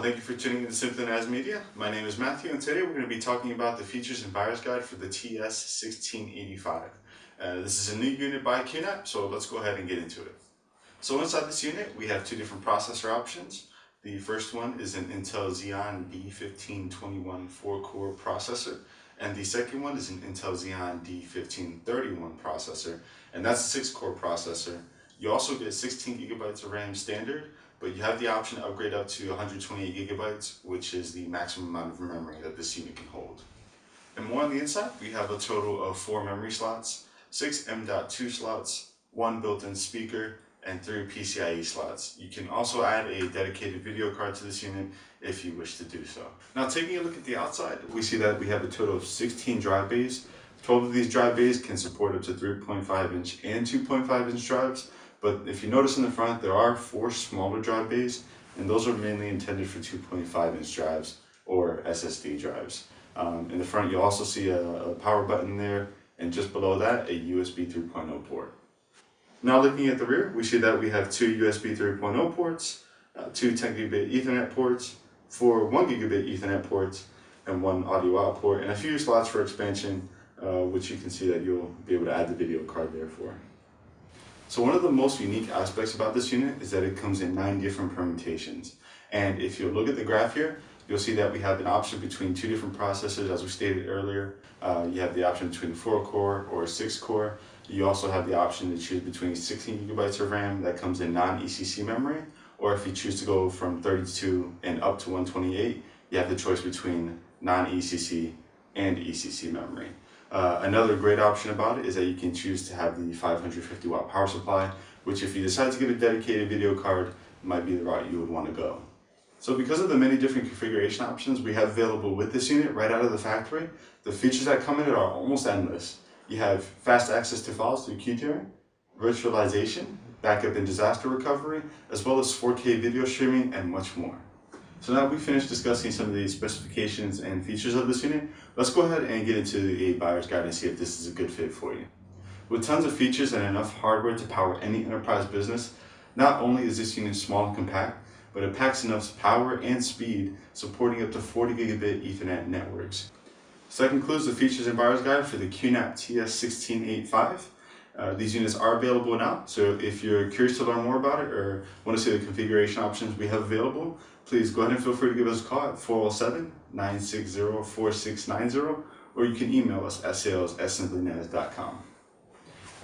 Thank you for tuning in to Simply As Media. My name is Matthew, and today we're going to be talking about the features and buyer's guide for the TS-1685. This is a new unit by QNAP, so let's go ahead and get into it. So inside this unit, we have two different processor options. The first one is an Intel Xeon D1521 4-core processor, and the second one is an Intel Xeon D1531 processor, and that's a 6-core processor. You also get 16 gigabytes of RAM standard, but you have the option to upgrade up to 128 gigabytes, which is the maximum amount of memory that this unit can hold. And more on the inside, we have a total of 4 memory slots, 6 M.2 slots, 1 built-in speaker, and 3 PCIe slots. You can also add a dedicated video card to this unit if you wish to do so. Now, taking a look at the outside, we see that we have a total of 16 drive bays. 12 of these drive bays can support up to 3.5 inch and 2.5 inch drives. But if you notice in the front, there are 4 smaller drive bays, and those are mainly intended for 2.5 inch drives or SSD drives. In the front, you'll also see a power button there, and just below that, a USB 3.0 port. Now looking at the rear, we see that we have 2 USB 3.0 ports, 2 10 gigabit Ethernet ports, 4 1 gigabit Ethernet ports, and 1 audio out port, and a few slots for expansion, which you can see that you'll be able to add the video card there for. So one of the most unique aspects about this unit is that it comes in 9 different permutations. And if you look at the graph here, you'll see that we have an option between 2 different processors, as we stated earlier. You have the option between 4-core or 6-core. You also have the option to choose between 16 gigabytes of RAM that comes in non-ECC memory, or if you choose to go from 32 and up to 128, you have the choice between non-ECC and ECC memory. Another great option about it is that you can choose to have the 550 watt power supply, which if you decide to get a dedicated video card, might be the route you would want to go. So because of the many different configuration options we have available with this unit right out of the factory, the features that come in it are almost endless. You have fast access to files through Qtiering, virtualization, backup and disaster recovery, as well as 4K video streaming and much more. So now we've finished discussing some of the specifications and features of this unit. Let's go ahead and get into a buyer's guide and see if this is a good fit for you. With tons of features and enough hardware to power any enterprise business, not only is this unit small and compact, but it packs enough power and speed, supporting up to 40 gigabit Ethernet networks. So that concludes the features and buyer's guide for the QNAP TS-1685. These units are available now, so if you're curious to learn more about it or want to see the configuration options we have available, please go ahead and feel free to give us a call at 407-960-4690, or you can email us at sales@simplynaz.com.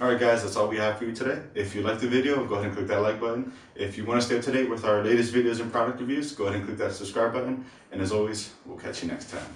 Alright guys, that's all we have for you today. If you liked the video, go ahead and click that like button. If you want to stay up to date with our latest videos and product reviews, go ahead and click that subscribe button. And as always, we'll catch you next time.